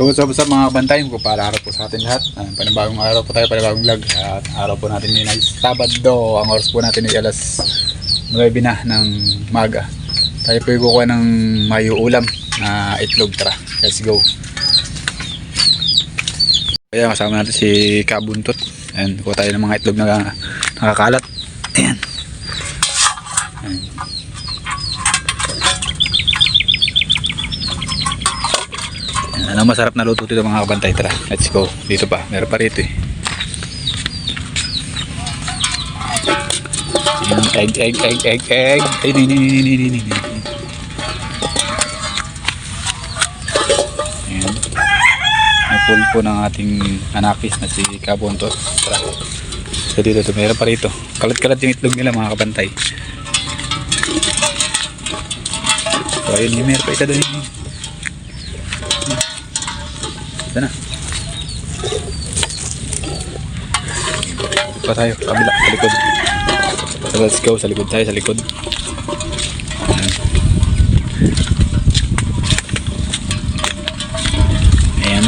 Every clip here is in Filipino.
So what's up mga kabantay, magpapala araw po sa atin lahat. Panibagong araw po tayo, panibagong vlog. At araw po natin yun ay Sabado. Ang oras po natin ay alas 9 na ng maga. Tayo po kukuha ng mayo ulam na itlog. Tara, let's go. Kaya kasama natin si Kabuntot. Ayan, kuha tayo ng mga itlog na nakakalat. Ayan. Ayan. Ano masarap na luto dito mga kabantay. Tara, let's go. Dito pa, meron pa rito eh. Egg. Ay, ni. Ayan. May pulpo ng ating anakis na si Kabuntot. Tara. So dito, meron pa rito. Kalat-kalat yung itlog nila mga kabantay. So ayun, meron pa isa doon. Ito na. Pa tayo, kabila, sa likod. So let's go, sa likod tayo, sa likod. Ayan.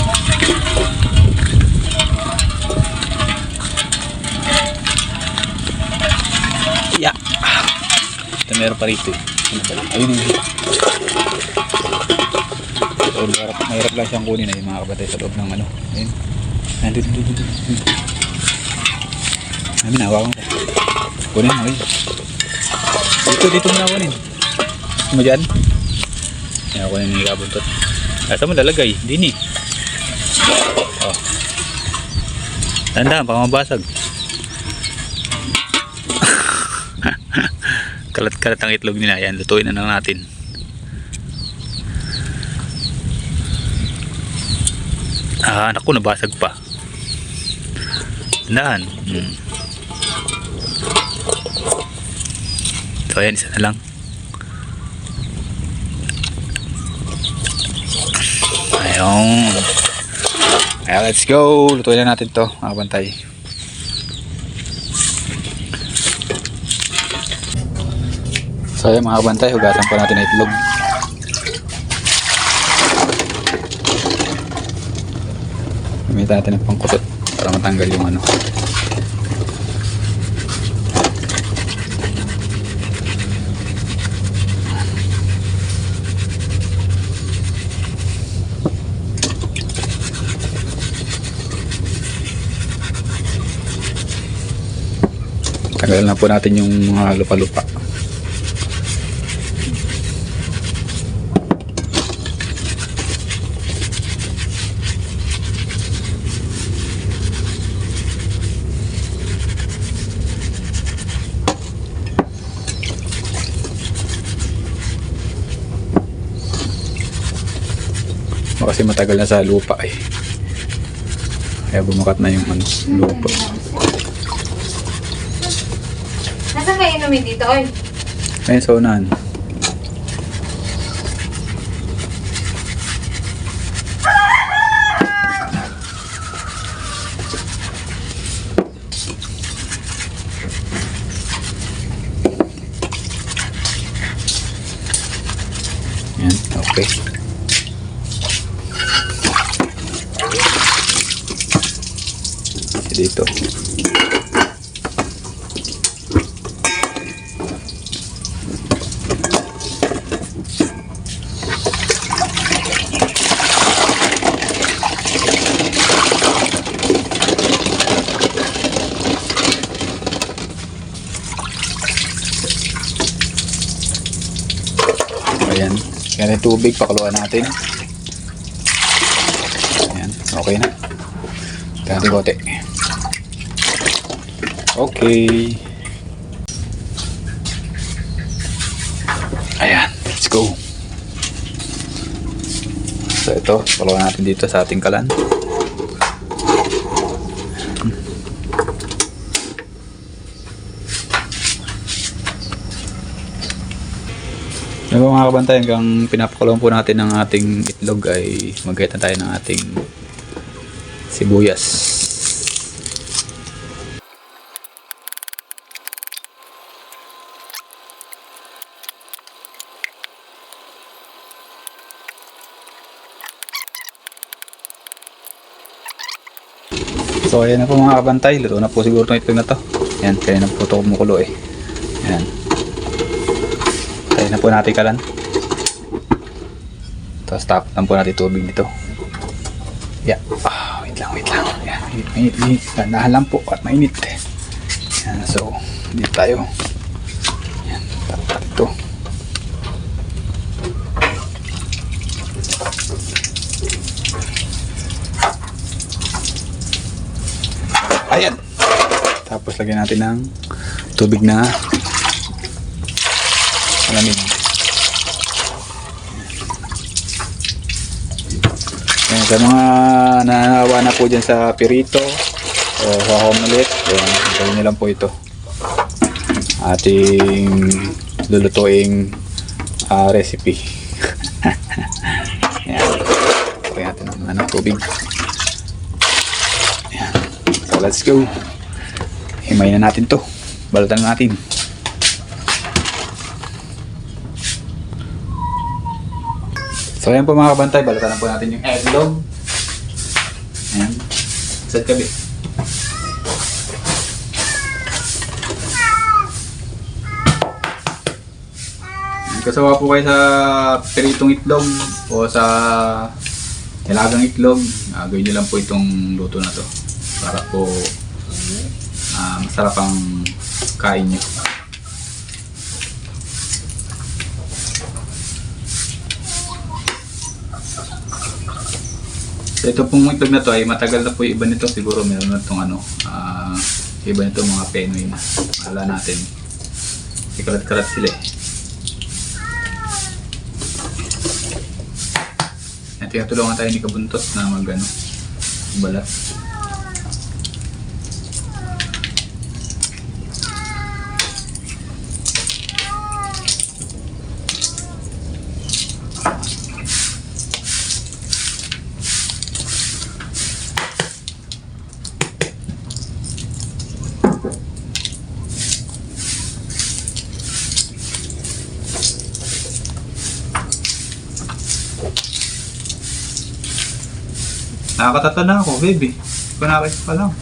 Yeah. Ito meron pa rito. Ayun. So, mahirap lang siyang kunin na yung mga kabatay sa loob ng ano. Ayun. Nandito. Amin, hawakan ko. Kunin mo, dito mo na kunin. Gusto mo dyan? Ayan, kunin yung Kabuntot. Saan mo lalagay? Dini. Oh. Tandaan, baka mabasag. Kalat-kalat ang itlog nila. Ayan, lutuin na lang natin. Anak ko nabasag pa. Tandaan. So ayan, isa na lang. Ayun. Ayan, let's go. Lutuin na natin to mga bantay. So ayan mga bantay, hugasan po natin ang itlog. Gamitin natin ng pangkusot para matanggal yung ano. Tanggalin na po natin yung mga lupa-lupa. Kasi matagal na sa lupa eh. Kaya bumukat na yung ano, lupa. Nasaan kayo inumin dito, oy? Ayun sa unahan. Yan, okay. Dito. Ayan. Yan yung tubig, pakuluan natin. Ayan, okay na. Ganti kote. Okay. Ayan, let's go. So ito, pakuluan natin dito sa ating kalan. Mga kabantay, hanggang pinapakulong po natin ng ating itlog ay mag-get na tayo ng ating sibuyas. So ayan na po mga kabantay, luto na po siguro itong itlog na to. Ayan, kaya na po ito kumukulo eh. Ayan. Kaya na po natin kalan. Tapos tapos lang po natin tubig dito. Yeah. Wait lang. Ayan, mainit. Dahan lang po at mainit. Ayan, so dito tayo. Ayan, tap ito. Ayan. Tapos lagyan natin ng tubig na malamig. Ayan, sa mga nanawa na po dyan sa pirito o sa omelet, gawin nyo lang po ito. Ating lulutuing recipe. Ayan. Lagyan natin ng tubig. Ayan. So let's go. Himayin na natin to. Balutan natin. So ayan po mga kabantay, balutan na po natin yung eggnog. Ayan. Sad kabi. Kasawa po kayo sa peritong itlog o sa hilagang itlog, gawin nyo lang po itong luto na to para po masarap ang kain nyo. So ito pong itlog na to ay matagal na po yung iba nito, siguro meron na itong iba nito mga Penoy na alam natin, ikalat-kalat sila eh. Tinatulungan tayo ni Kabuntot na balat. Nakakatata na ako, baby. Kunakit pa lang.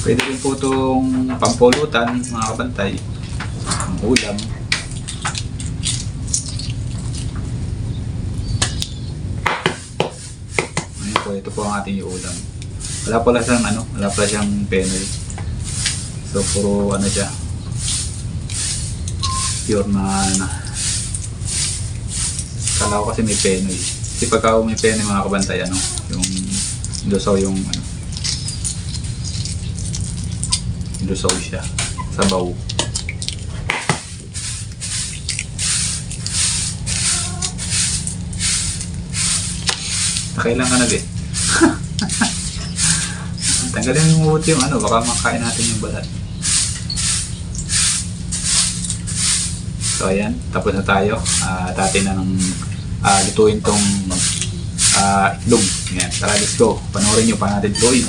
Pwede rin po itong pampulutan mga kabantay, ang ulam. Ayan po, ito po ang ating ulam. Wala pala siyang Penoy. So puro siya, pure na kala ko kasi may Penoy. Kasi pagka may Penoy mga kabantay, yung lusaw yung lusaw siya sa baw. Nakailan ka na din. Tanggalin yung uot yung baka makain natin yung balat. So ayan, tapos na tayo. Atin na ng lutuin tong itlog. Ayan, tara, let's go. Panoorin nyo pa natin lutuin.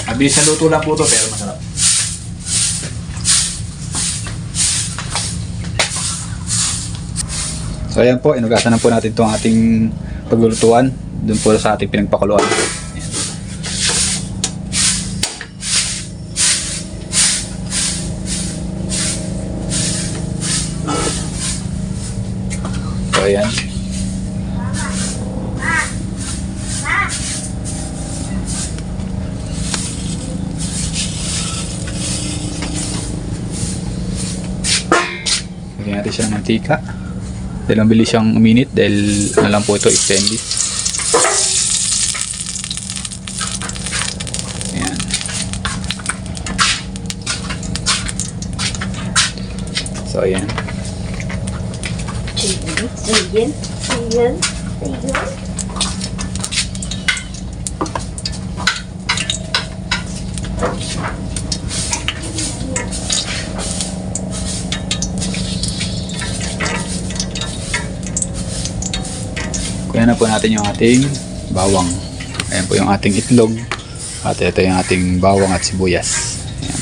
Mabilis na luto lang po ito pero masarap. So ayan po, inugasan na po natin itong ating paglulutuan doon po sa ating pinagpakuluan. Ayan. So ayan. Lagyan natin siya ng mantika. Dahil ang bilis siyang uminit dahil lang po ito stainless. Ayan. So, ayan. Ayan. Ayan. Ayan. Kuya na po natin yung ating bawang. Ayan po yung ating itlog. At ito yung ating bawang at sibuyas. Ayan.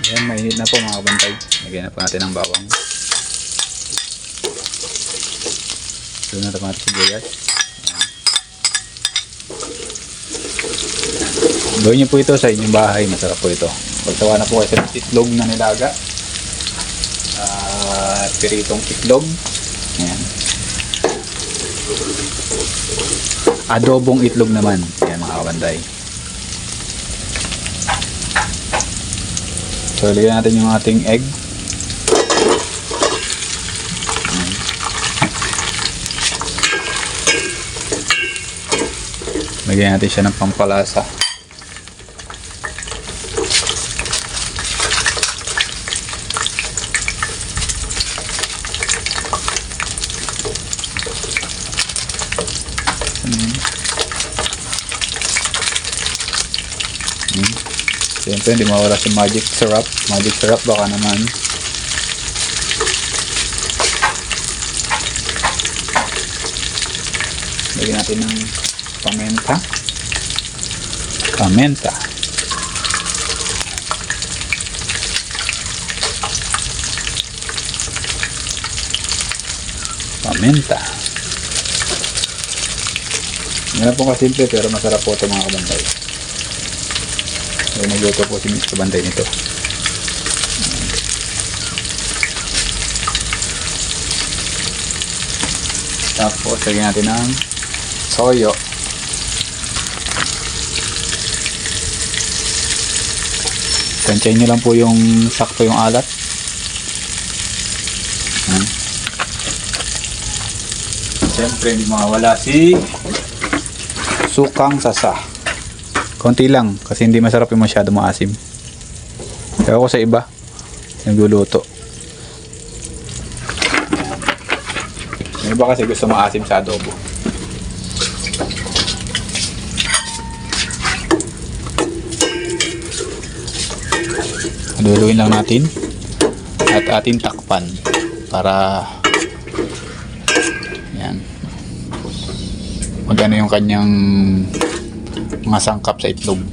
Ayan, mainit na po mga kabantay. Lagyan na po natin ang bawang. Doon na po natin sibuyas. Ayan. Gawin niyo po ito sa inyong bahay. Masarap po ito. Pagsawa na po kayo sa itlog na nilaga. Piritong itlog. Ayan. Adobong itlog naman. Ayan mga kabantay. So, lagyan natin yung ating egg. Lagyan natin siya ng pampalasa. Siyempre, hindi mawala si magic syrup. Magic syrup baka naman. Lagyan natin ng paminta. Paminta. Paminta. Hindi na po kasimple pero masarap po ito mga kabantay. So, nagluto po si Mr. Bantay nito. Tapos, lagyan natin ng soyo. Tansyahin nyo lang po yung sakto yung alat. Siyempre, hindi mawawala si sukang sasa. Konti lang kasi hindi masarap yung masyado maasim. Kaya ako sa iba nagluluto. Yung iba kasi gusto maasim sa adobo. Luluin lang natin at ating takpan para yan magano yung kanyang mga sangkap sa itlog.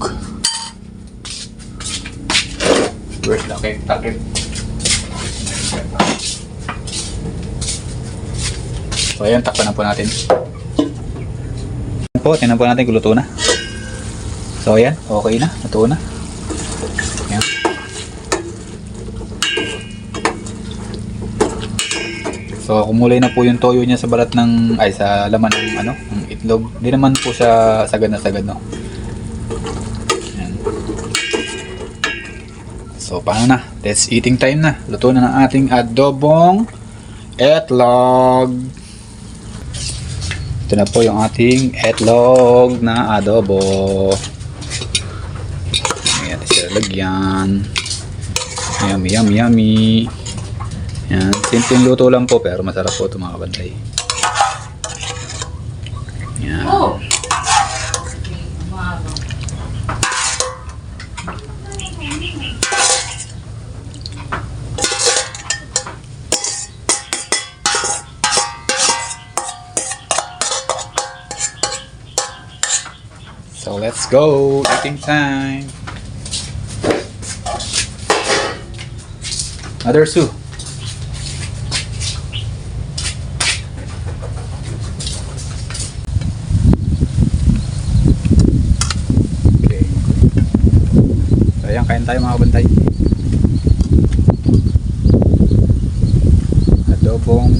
Where's the cake? Takip. So ayan, takpan na po natin. Tingnan po natin kung luto na. So ayan, okay na, luto na. Ayan. So kumulay na po yung toyo niya sa balat ng sa laman ng ng itlog. Hindi naman po siya sagad na sagad, no. Ayan. So paano na? Let's eating time na. Luto na ng ating adobong itlog. Ito na po yung ating itlog na adobo. Ayan, siya lagyan. Yummy, yummy, yummy. Yan, simpleng luto lang po pero masarap po ito mga kabantay. Yan. Oh! So let's go, eating time. Mother Sue. Okay. So ayan, kain tayo mga kabantay. Adobong